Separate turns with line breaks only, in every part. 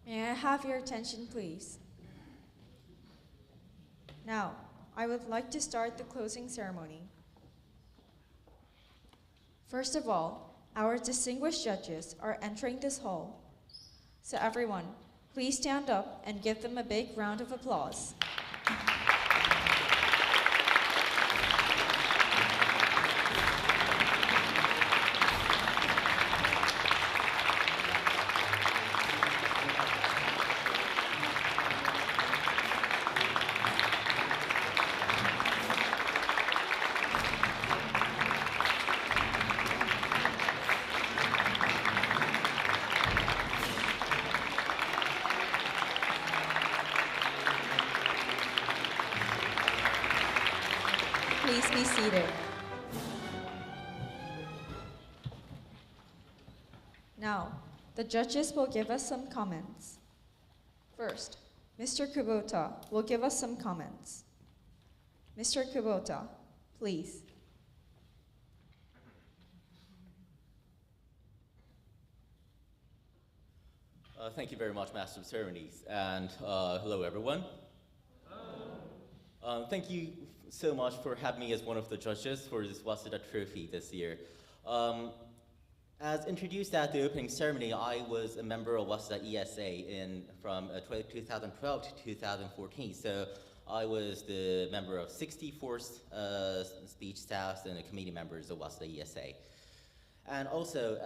May I have your attention, please? Now, I would like to start the closing ceremony. First of all, our distinguished judges are entering this hall. So everyone, please stand up and give them a big round of applause. Please be seated. Now, the judges will give us some comments. First, Mr. Kubota will give us some comments. Mr. Kubota, please.
Thank you very much, Master of Ceremonies, and hello, everyone. Thank you so much for having me as one of the judges for this Waseda Trophy this year. As introduced at the opening ceremony, I was a member of W.E.S.A from 2012 to 2014. So I was the member of 64th speech staffs and the committee members of W.E.S.A. And also,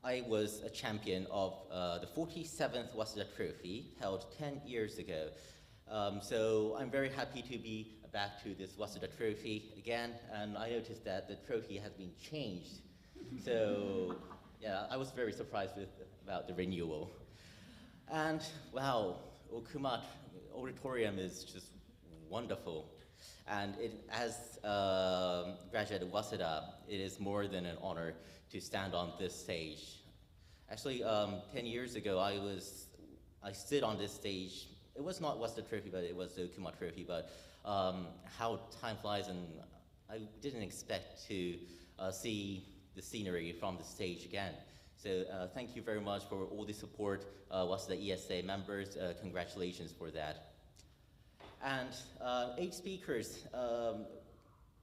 I was a champion of the 47th Waseda Trophy held 10 years ago. So I'm very happy to be back to this Waseda Trophy again, and I noticed that the trophy has been changed. So yeah, I was very surprised about the renewal. And wow, Okuma Auditorium is just wonderful. And as a graduate of Waseda, it is more than an honor to stand on this stage. Actually, 10 years ago, I stood on this stage. It was not Waseda Trophy, but it was the Okuma Trophy. But how time flies, and I didn't expect to see the scenery from the stage again. So thank you very much for all the support, Waseda ESA members. Congratulations for that. And 8 speakers,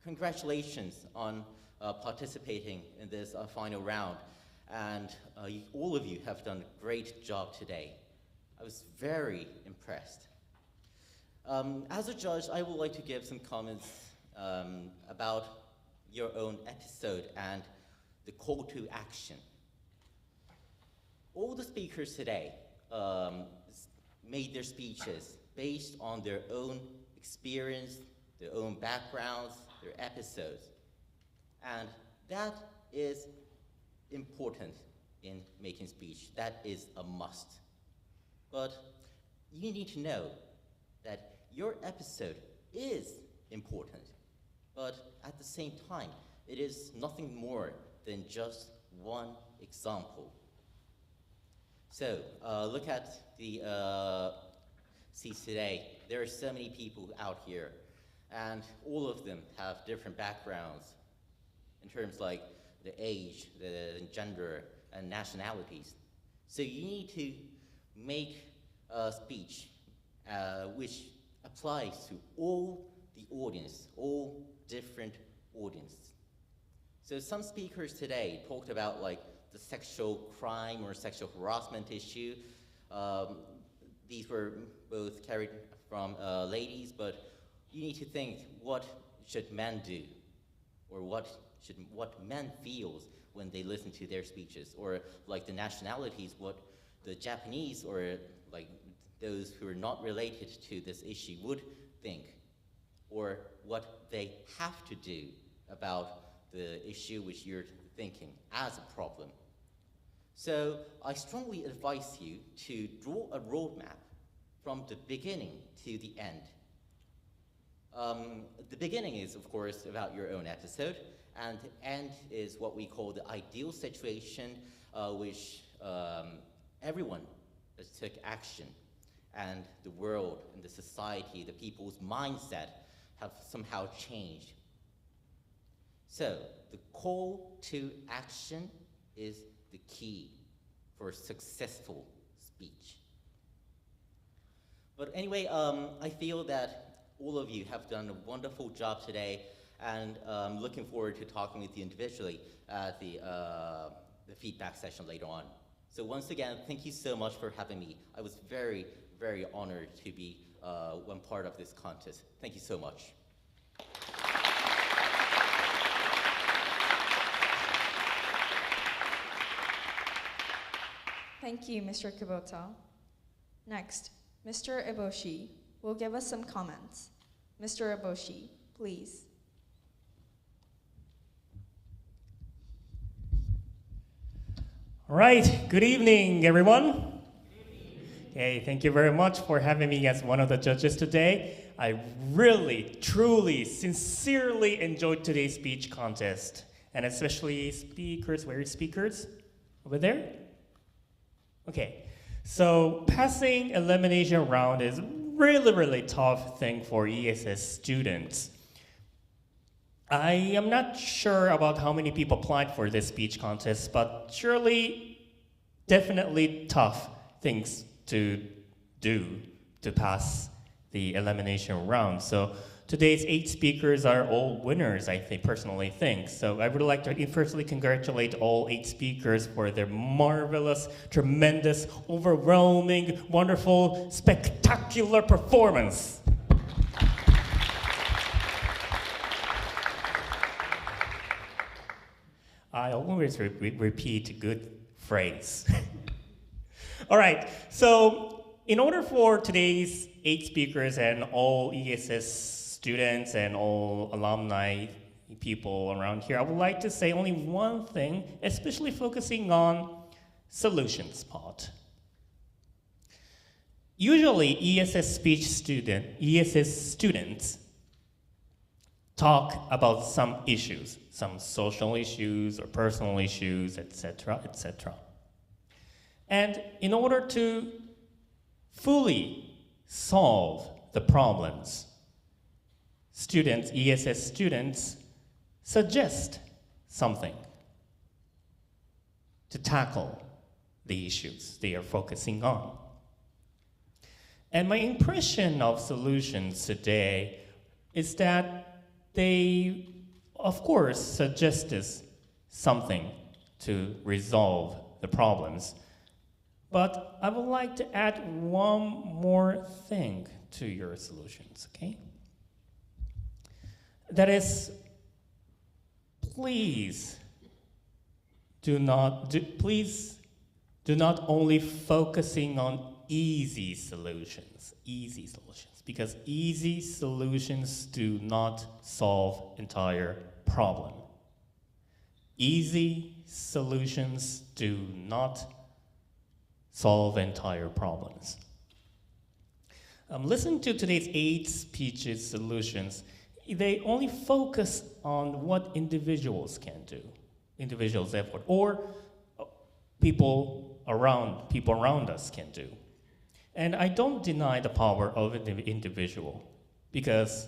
congratulations on participating in this final round. And all of you have done a great job today. I was very impressed. As a judge, I would like to give some comments about your own episode and the call to action. All the speakers today made their speeches based on their own experience, their own backgrounds, their episodes. And that is important in making speech. That is a must. But you need to know that your episode is important, but at the same time, it is nothing more than just one example. So look at the seats today. There are so many people out here, and all of them have different backgrounds in terms like the age, the gender, and nationalities. So you need to make a speech which applies to all the audience, all different audiences. So some speakers today talked about like the sexual crime or sexual harassment issue. These were both carried from ladies, but you need to think, what should men do? Or what men feels when they listen to their speeches? Or like the nationalities, what the Japanese or like those who are not related to this issue would think, or what they have to do about the issue which you're thinking as a problem. So I strongly advise you to draw a roadmap from the beginning to the end. The beginning is, of course, about your own episode, and the end is what we call the ideal situation, which everyone took action, and the world and the society, the people's mindset have somehow changed. So the call to action is the key for successful speech. But anyway, I feel that all of you have done a wonderful job today, and I'm looking forward to talking with you individually at the feedback session later on. So once again, thank you so much for having me. I was very, very honored to be one part of this contest. Thank you so much.
Thank you, Mr. Kubota. Next, Mr. Eboshi will give us some comments. Mr. Eboshi, please.
All right, good evening, everyone. Okay, thank you very much for having me as one of the judges today. I really, truly, sincerely enjoyed today's speech contest, and especially speakers. Where are speakers? Over there? Okay, so passing elimination round is really, really tough thing for ESS students. I am not sure about how many people applied for this speech contest, but surely, definitely tough things to do to pass the elimination round. So today's 8 speakers are all winners, I personally think. So I would like to firstly congratulate all 8 speakers for their marvelous, tremendous, overwhelming, wonderful, spectacular performance. I always repeat a good phrase. All right, so in order for today's 8 speakers and all ESS students and all alumni people around here, I would like to say only one thing, especially focusing on solutions part. Usually ESS students talk about some issues, some social issues or personal issues, etc., etc. And in order to fully solve the problems, ESS students suggest something to tackle the issues they are focusing on. And my impression of solutions today is that they, of course, suggested something to resolve the problems. But I would like to add one more thing to your solutions, okay? That is, please do not only focusing on easy solutions, because easy solutions do not solve entire problem. Easy solutions do not solve entire problems. Listen to today's 8 speeches solutions. They only focus on what individuals can do, individuals' effort, or people around us can do. And I don't deny the power of an individual, because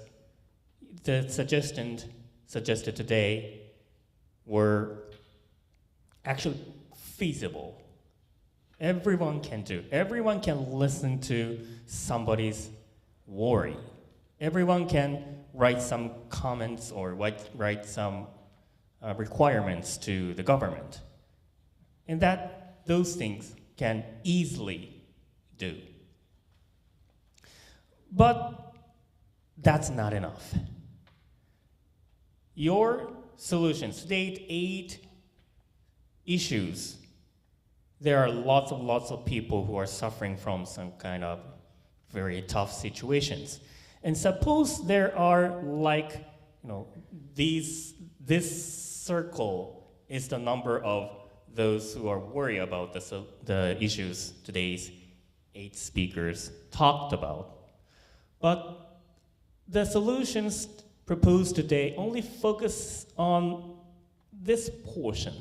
the suggestions suggested today were actually feasible. Everyone can do. Everyone can listen to somebody's worry. Everyone can write some comments or write some requirements to the government. And those things can easily do. But that's not enough. Your solutions, today 8 issues. There are lots of people who are suffering from some kind of very tough situations. And suppose there are this circle is the number of those who are worried about the issues today's 8 speakers talked about. But the solutions proposed today only focus on this portion.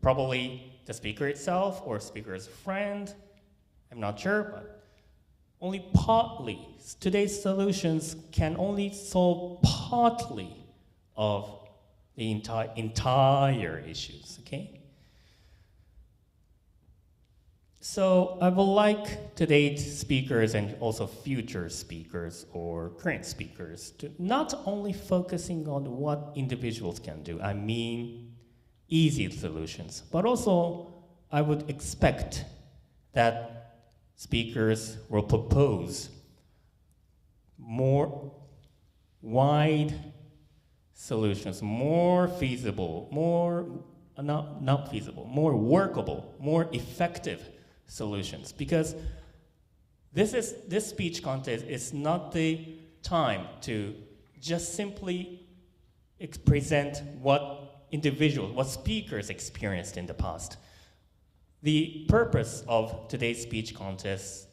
Probably the speaker itself or speaker's friend, I'm not sure, but only partly. Today's solutions can only solve partly of the entire issues, okay? So I would like today's speakers and also future speakers or current speakers to not only focusing on what individuals can do, I mean easy solutions, but also I would expect that speakers will propose more wide solutions, more feasible, more not feasible, more workable, more effective solutions, because this speech contest is not the time to just simply present what individuals, what speakers experienced in the past. The purpose of today's speech contest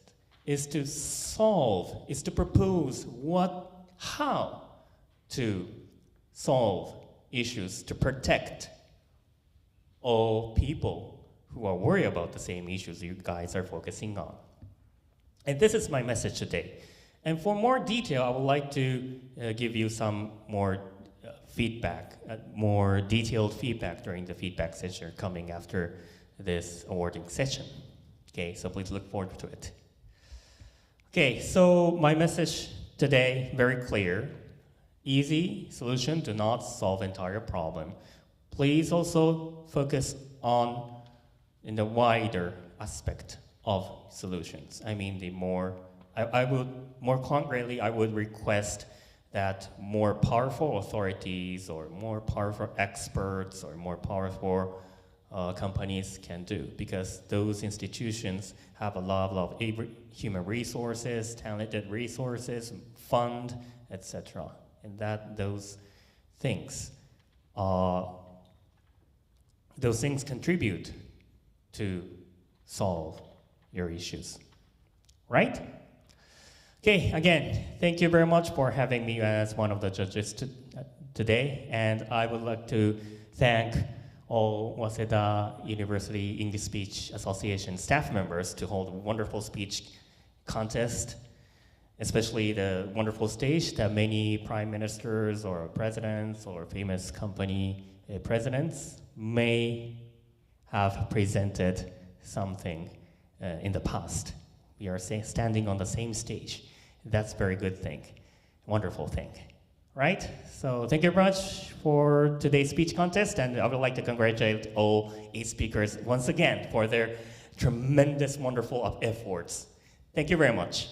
is to propose how to solve issues to protect all people who are worried about the same issues you guys are focusing on. And this is my message today. And for more detail, I would like to give you some more feedback, more detailed feedback during the feedback session coming after this awarding session. Okay, so please look forward to it. Okay, so my message today, very clear. Easy solution do not solve entire problem. Please also focus on in the wider aspect of solutions. I mean, I would more concretely, I would request that more powerful authorities or more powerful experts or more powerful companies can do, because those institutions have a lot of human resources, talented resources, fund, etc. And that those things contribute to solve your issues, right? Okay, again, thank you very much for having me as one of the judges today, and I would like to thank all Waseda University English Speech Association staff members to hold a wonderful speech contest, especially the wonderful stage that many prime ministers or presidents or famous company presidents may have presented something in the past. We are standing on the same stage. That's a very good thing, wonderful thing, right? So thank you very much for today's speech contest, and I would like to congratulate all 8 speakers once again for their tremendous, wonderful efforts. Thank you very much.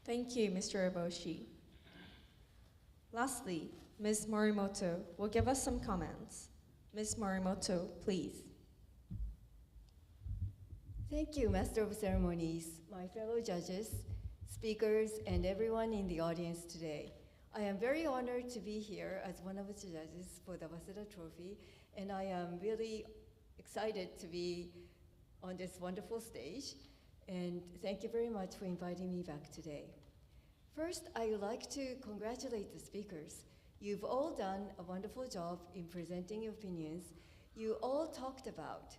Thank you, Mr. Eboshi. Lastly, Ms. Morimoto will give us some comments. Ms. Morimoto, please.
Thank you, Master of Ceremonies, my fellow judges, speakers, and everyone in the audience today. I am very honored to be here as one of the judges for the Waseda Trophy, and I am really excited to be on this wonderful stage. And thank you very much for inviting me back today. First, I would like to congratulate the speakers. You've all done a wonderful job in presenting your opinions. You all talked about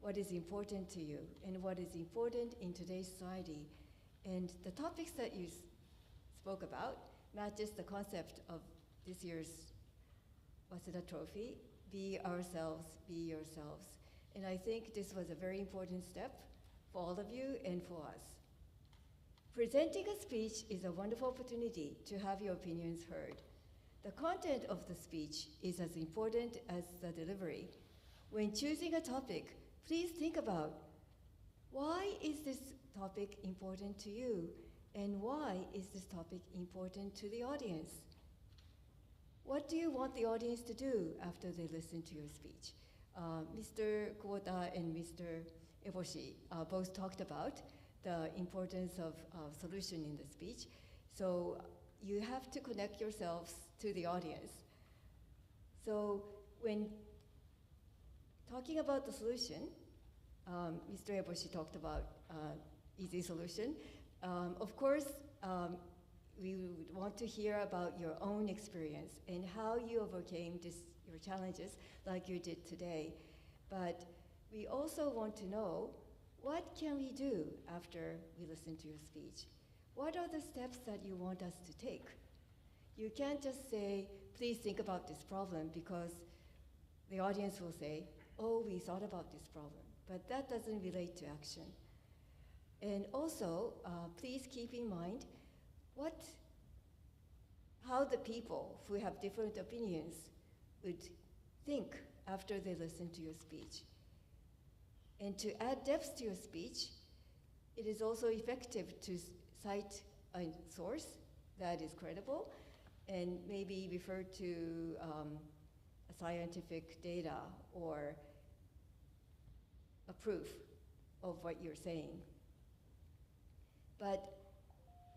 what is important to you and what is important in today's society. And the topics that you spoke about matches the concept of this year's Waseda Trophy, be ourselves, be yourselves. And I think this was a very important step for all of you and for us. Presenting a speech is a wonderful opportunity to have your opinions heard. The content of the speech is as important as the delivery. When choosing a topic, please think about, why is this topic important to you? And why is this topic important to the audience? What do you want the audience to do after they listen to your speech? Mr. Kubota and Mr. Eboshi both talked about the importance of solution in the speech. So you have to connect yourselves to the audience. So when talking about the solution, Mr. Eboshi talked about easy solution. Of course, we would want to hear about your own experience and how you overcame your challenges like you did today. But we also want to know, what can we do after we listen to your speech? What are the steps that you want us to take? You can't just say, please think about this problem, because the audience will say, oh, we thought about this problem, but that doesn't relate to action. And also, please keep in mind how the people who have different opinions would think after they listen to your speech. And to add depth to your speech, it is also effective to cite a source that is credible and maybe refer to scientific data or a proof of what you're saying. But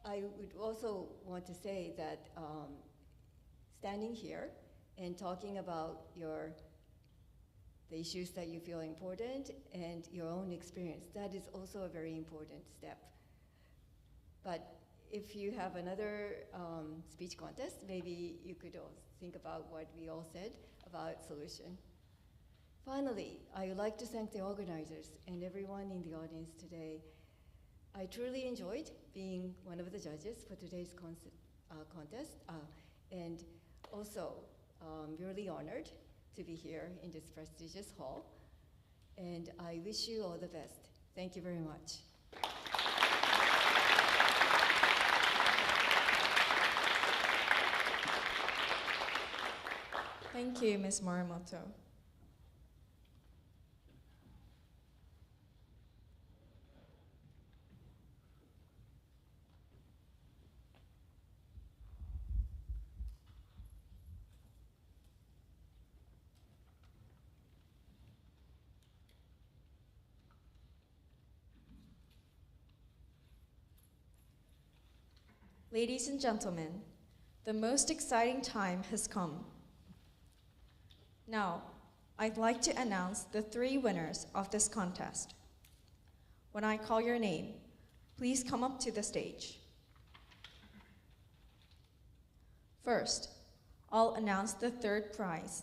I would also want to say that standing here and talking about the issues that you feel important and your own experience, that is also a very important step. But if you have another speech contest, maybe you could also think about what we all said about solution. Finally, I would like to thank the organizers and everyone in the audience today. I truly enjoyed being one of the judges for today's contest, and also really honored to be here in this prestigious hall. And I wish you all the best. Thank you very much.
Thank you, Ms. Morimoto. Ladies and gentlemen, the most exciting time has come. Now, I'd like to announce the 3 winners of this contest. When I call your name, please come up to the stage. First, I'll announce the 3rd prize.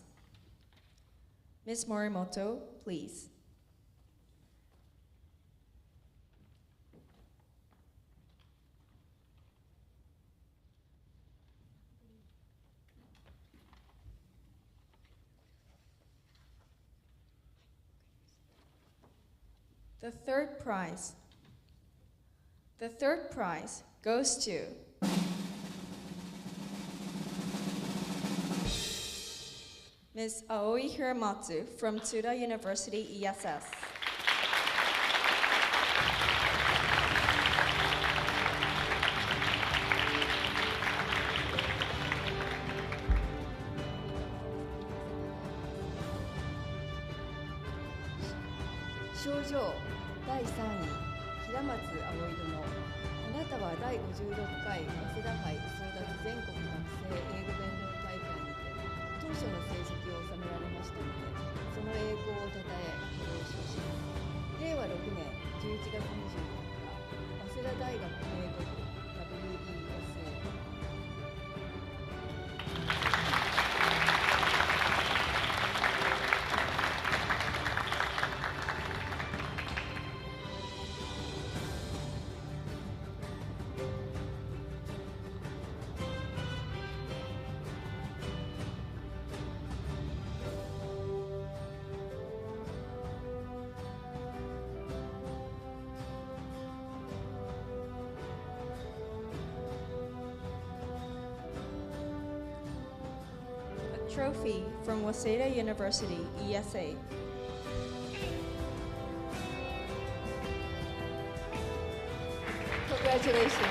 Ms. Morimoto, please. The 3rd prize. The 3rd prize goes to Ms. Aoi Hiramatsu from Tsuda University ESS.
賞状第3位、平松葵殿。あなたは第56回早稲田杯争奪全国学生英語弁論大会にて当初の成績を収められましたので、その栄光をたたえ表彰します。令和6年11月24日から早稲田大学英語部 W.E.S.A
Trophy from W.E.S.A University, ESA.
Congratulations.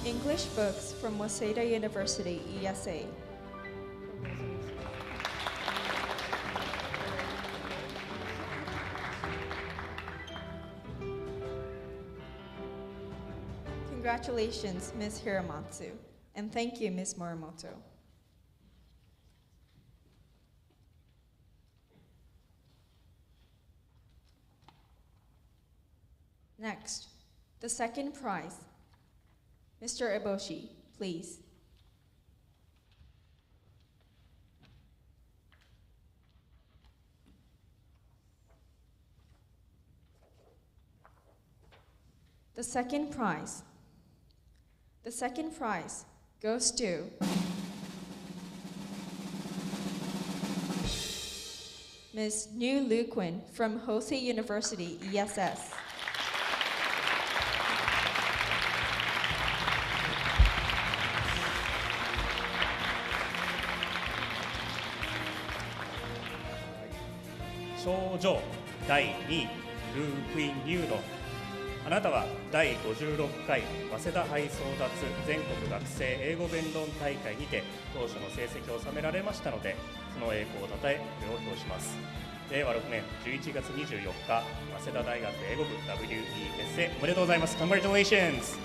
English books from W.E.S.A University, ESA. Congratulations, Ms. Hiramatsu, and thank you, Ms. Morimoto. Next, the 2nd prize, Mr. Eboshi, please. The second prize goes to Ms. Nu Lu Quinn from Hosei University, ESS.
賞状第2位ルークイン・ニューのあなたは第56回早稲田杯争奪全国学生英語弁論大会にて当初の成績を収められましたので、その栄光をたたえこれを表します。令和6年11月24日早稲田大学英語部 W.E.S.A おめでとうございます。 Congratulations!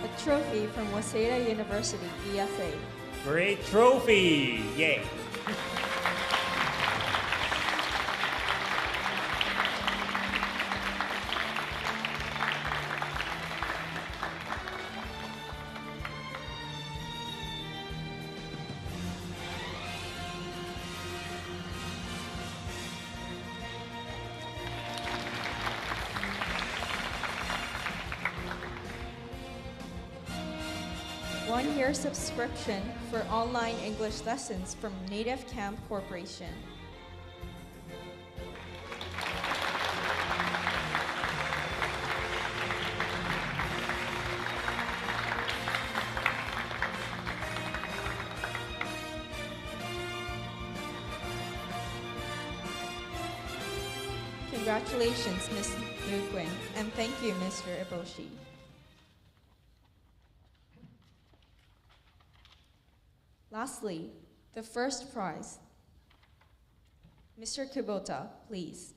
A trophy from Waseda University, ESA.
Great trophy! Yay!
One-year subscription for online English lessons from Native Camp Corporation. Congratulations, Ms. Lu Quinn, and thank you, Mr. Eboshi. Lastly, the first prize. Mr. Kubota, please.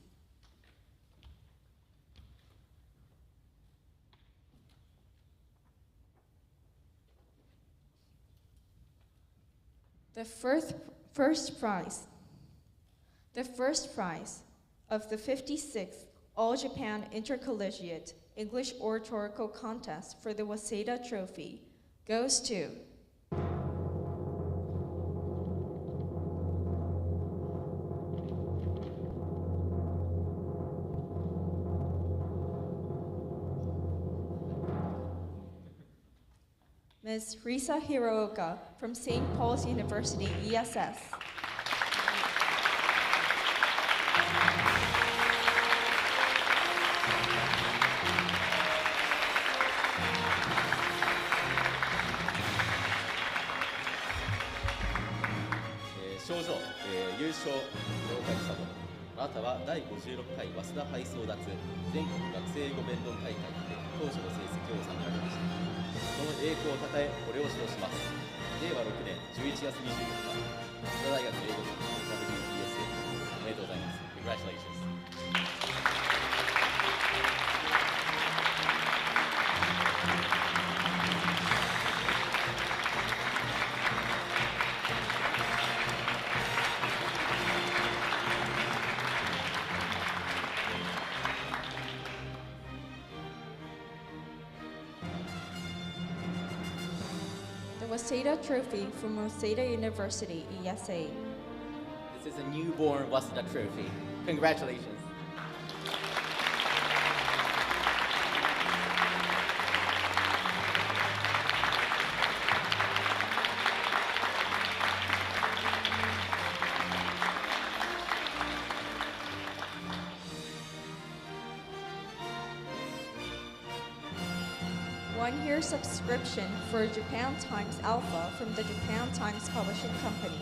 The first prize of the 56th All Japan Intercollegiate English Oratorical Contest for the Waseda Trophy goes to Ms. Risa Hirooka from St. Paul's University, ESS.
賞状、優勝了解したもの。あなたは第56回早稲田杯争奪全国学生英語弁論大会で当初の成績を収められました。その栄光をたたえこれを表します。令和6年11月24日早稲田大学英語部 W.E.S.A おめでとうございます。 Congratulations!
The Waseda Trophy from Waseda University, ESA.
This is a newborn Waseda trophy. Congratulations!
One-year subscription for Japan Times Alpha from the Japan Times Publishing Company.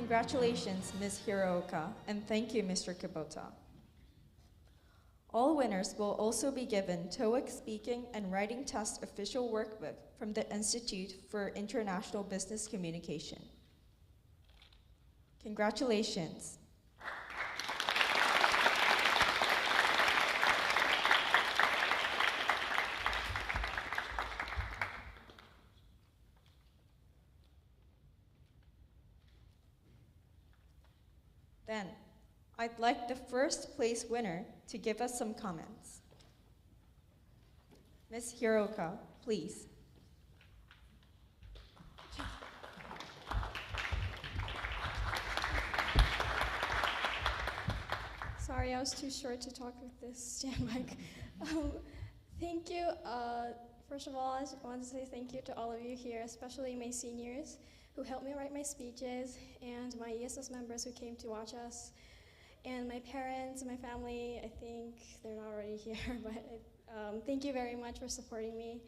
Congratulations, Ms. Hirooka, and thank you, Mr. Kubota. All winners will also be given TOEIC Speaking and Writing Test Official Workbook from the Institute for International Business Communication. Congratulations. Then, I'd like the first place winner to give us some comments. Ms. Hirooka, please.
Sorry, I was too short to talk with this stand mic. Thank you. First of all, I just wanted to say thank you to all of you here, especially my seniors who helped me write my speeches, and my ESS members who came to watch us, and my parents and my family. I think they're not already here, but thank you very much for supporting me.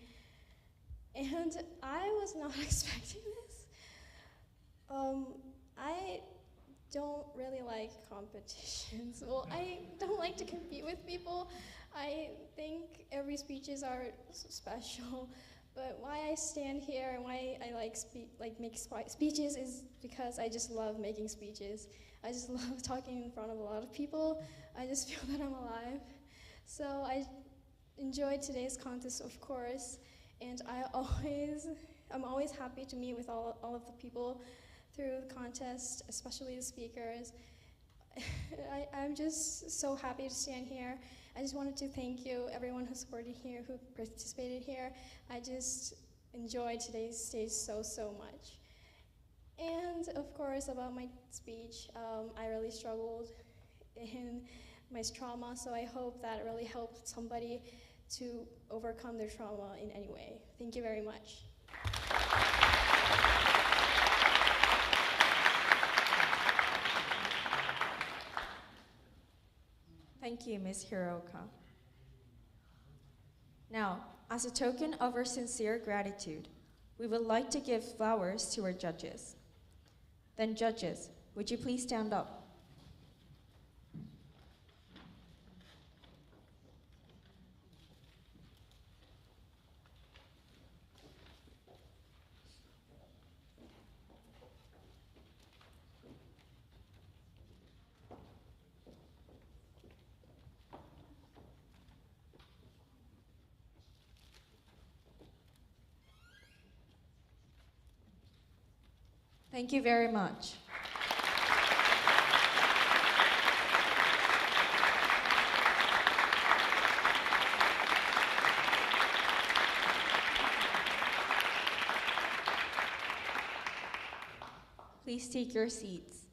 And I was not expecting this. I don't really like competitions. Well, I don't like to compete with people. I think every speeches are special, but why I stand here and why I make speeches is because I just love making speeches. I just love talking in front of a lot of people. I just feel that I'm alive. So I enjoyed today's contest, of course, and I'm always happy to meet with all of the people through the contest, especially the speakers. I'm just so happy to stand here. I just wanted to thank you, everyone who supported here, who participated here. I just enjoyed today's stage so much. And of course, about my speech, I really struggled in my trauma, so I hope that it really helped somebody to overcome their trauma in any way. Thank you very much.
Thank you, Ms. Hirooka. Now, as a token of our sincere gratitude, we would like to give flowers to our judges. Then judges, would you please stand up? Thank you very much. Please take your seats.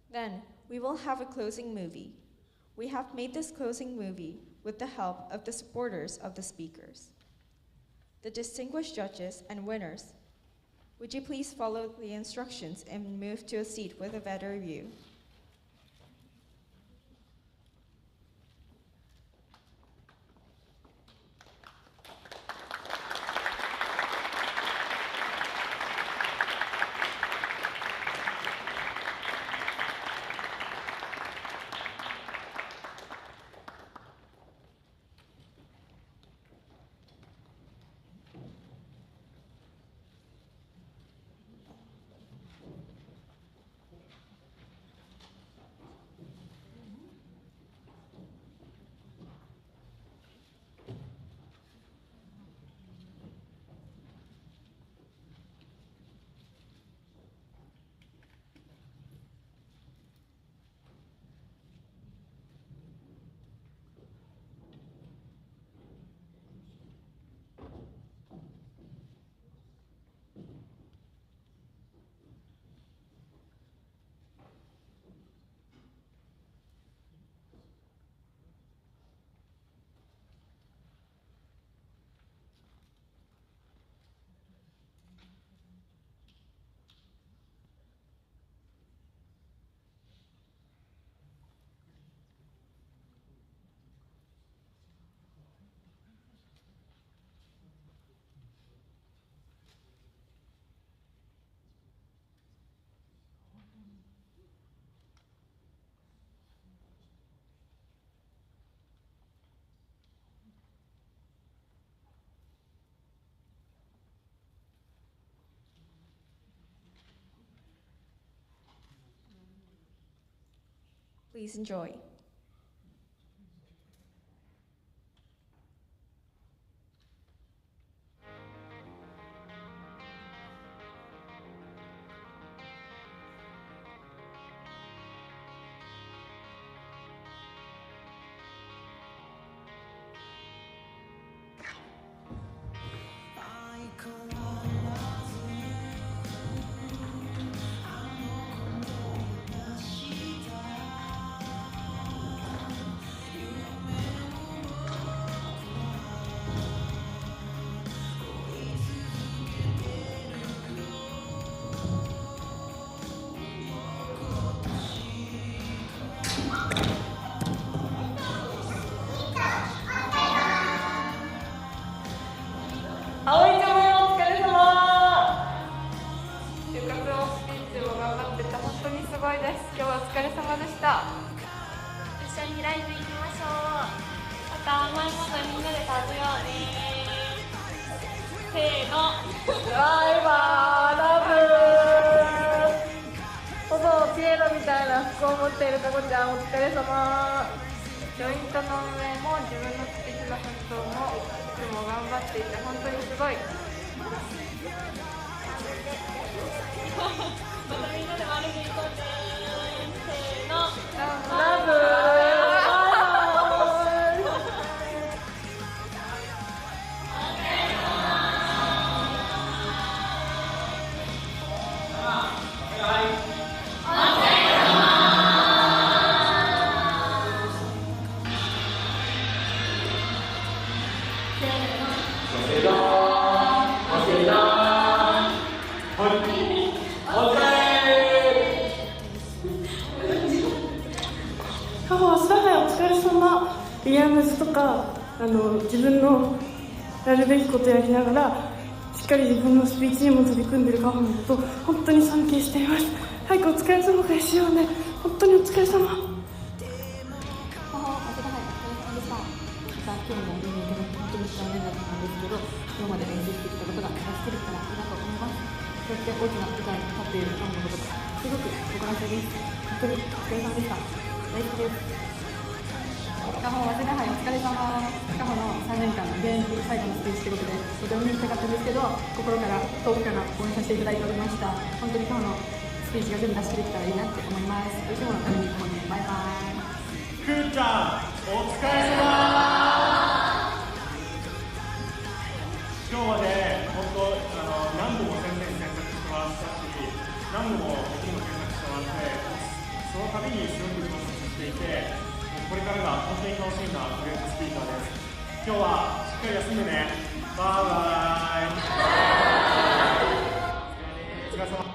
Then, we will have a closing movie. We have made this closing movie with the help of the supporters of the speakers. The distinguished judges and winners, would you please follow the instructions and move to a seat with a better view? Please enjoy.
自分のやるべきことをやりながらしっかり自分のスピーチにも取り組んでいるカホのことを本当に尊敬しています。早くお疲れ様がしようね。本当にお疲れ様。
今日も見にいただき本当に幸せだったんですけど、今まで練習してきたことが出せるからいいなと思います。そうやって大きな舞台に立っているカホのことがすごく心強いです。本当にお疲れ様でした。大好きです。カホ早稲田杯お疲れ様。カホの3年間の現役最後のスピーチということでとても見に行きたかったんですけど、心から遠くから応援させていただいておりました。本当にカホのスピーチが全部出し切れたらいいなって思います。おいしいもの食べに行こうね。バイバイ。
くーちゃんお疲れ様。今日まで本当何度も選択してもらったし、何度も僕も選択してもらって、その度にすごく上達していて、これからが本当に楽しみなグレートスピーカーです。今日はしっかり休んでね。バイバイ。お疲れ様。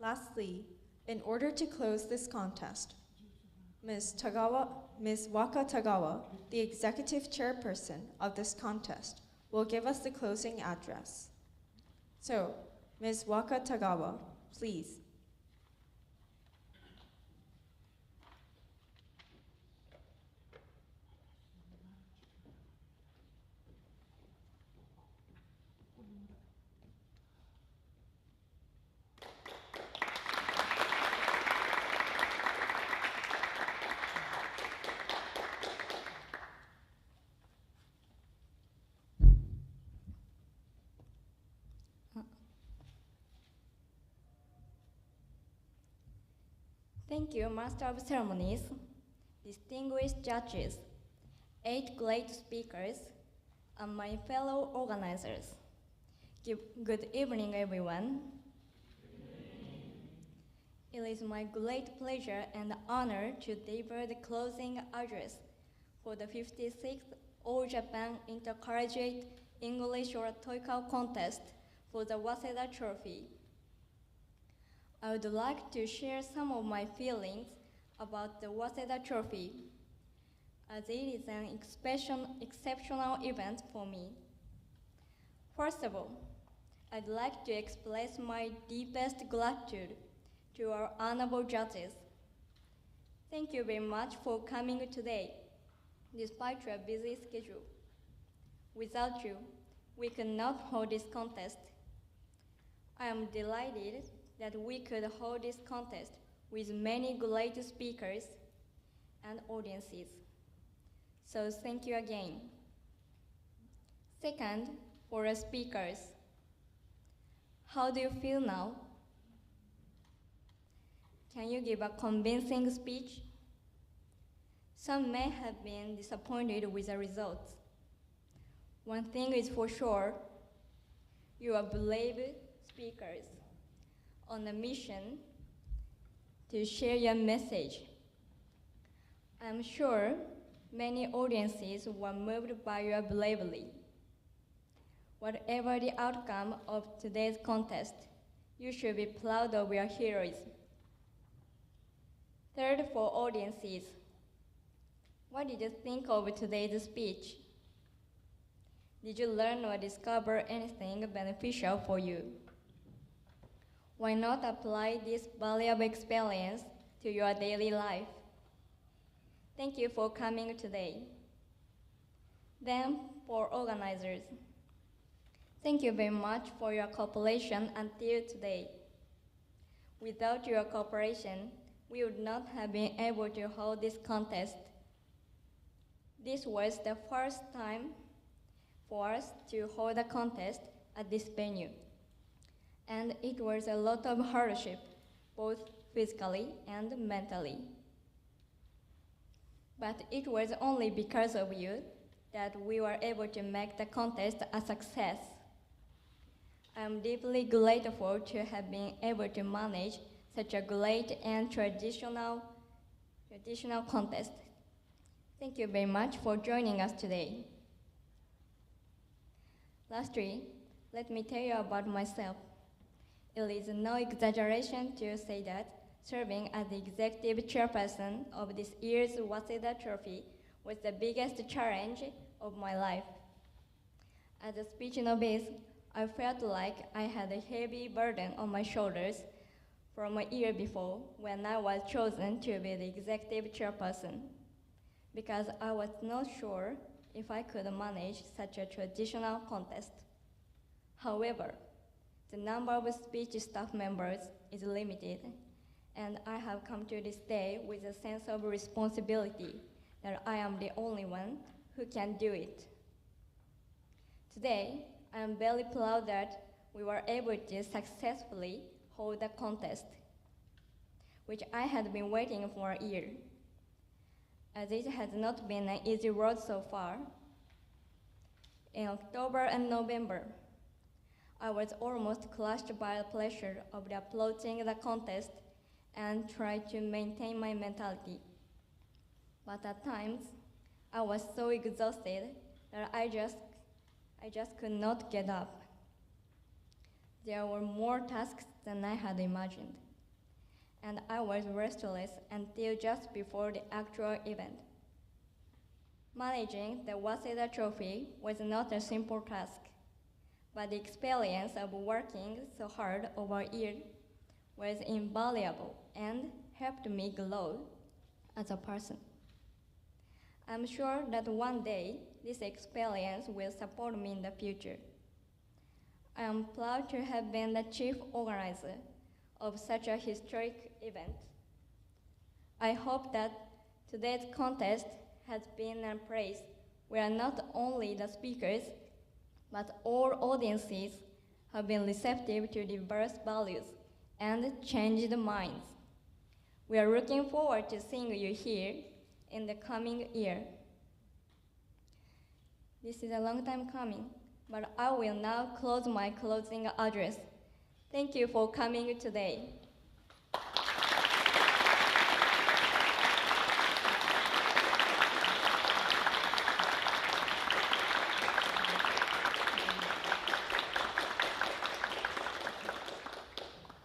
Lastly, in order to close this contest, Ms. Waka Tagawa, the executive chairperson of this contest, will give us the closing address. So, Ms. Waka Tagawa, please.
Thank you, Master of Ceremonies, distinguished judges, 8 great speakers, and my fellow organizers. Good evening, everyone. It is my great pleasure and honor to deliver the closing address for the 56th All Japan Intercollegiate English Oratorical Contest for the Waseda Trophy. I would like to share some of my feelings about the Waseda Trophy, as it is an exceptional event for me. First of all, I'd like to express my deepest gratitude to our honorable judges. Thank you very much for coming today, despite your busy schedule. Without you, we could not hold this contest. I am delighted that we could hold this contest with many great speakers and audiences. So thank you again. Second, for the speakers. How do you feel now? Can you give a convincing speech? Some may have been disappointed with the results. One thing is for sure, you are brave speakers on a mission to share your message. I'm sure many audiences were moved by your bravery. Whatever the outcome of today's contest, you should be proud of your heroism. Third, for audiences. What did you think of today's speech? Did you learn or discover anything beneficial for you? Why not apply this valuable experience to your daily life? Thank you for coming today. Then, for organizers. Thank you very much for your cooperation until today. Without your cooperation, we would not have been able to hold this contest. This was the first time for us to hold a contest at this venue. And it was a lot of hardship, both physically and mentally. But it was only because of you that we were able to make the contest a success. I am deeply grateful to have been able to manage such a great and traditional contest. Thank you very much for joining us today. Lastly, let me tell you about myself. It is no exaggeration to say that serving as the executive chairperson of this year's Waseda Trophy was the biggest challenge of my life. As a speech novice, I felt like I had a heavy burden on my shoulders from a year before when I was chosen to be the executive chairperson, because I was not sure if I could manage such a traditional contest. However, the number of speech staff members is limited, and I have come to this day with a sense of responsibility that I am the only one who can do it. Today, I am very proud that we were able to successfully hold the contest, which I had been waiting for a year, as it has not been an easy road so far. In October and November, I was almost crushed by the pressure of approaching the contest and tried to maintain my mentality. But at times, I was so exhausted that I just could not get up. There were more tasks than I had imagined, and I was restless until just before the actual event. Managing the Waseda Trophy was not a simple task, but the experience of working so hard over a year was invaluable and helped me grow as a person. I'm sure that one day this experience will support me in the future. I am proud to have been the chief organizer of such a historic event. I hope that today's contest has been a place where not only the speakers, but all audiences have been receptive to diverse values and changed minds. We are looking forward to seeing you here in the coming year. This is a long time coming, but I will now close my closing address. Thank you for coming today.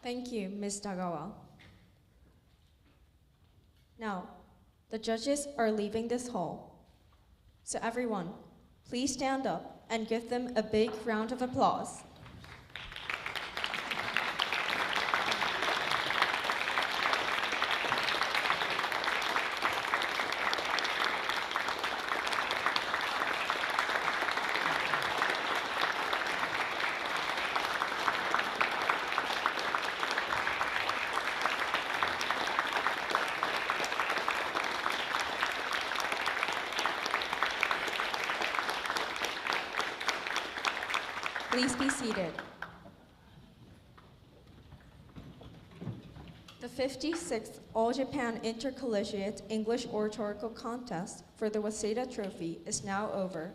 Thank you, Ms. Tagawa. Now, the judges are leaving this hall. So everyone, please stand up and give them a big round of applause. Please be seated. The 56th All-Japan Intercollegiate English Oratorical Contest for the W.E.S.A Trophy is now over.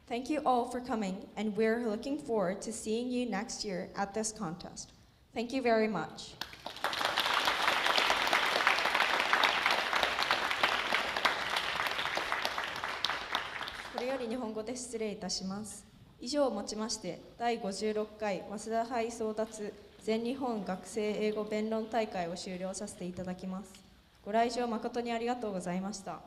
Thank you all for coming, and we're looking forward to seeing you next year at this contest. Thank you very much. これより日本語で失礼いたします。以上をもちまして第56回早稲田杯争奪全日本学生英語弁論大会を終了させていただきます。ご来場誠にありがとうございました。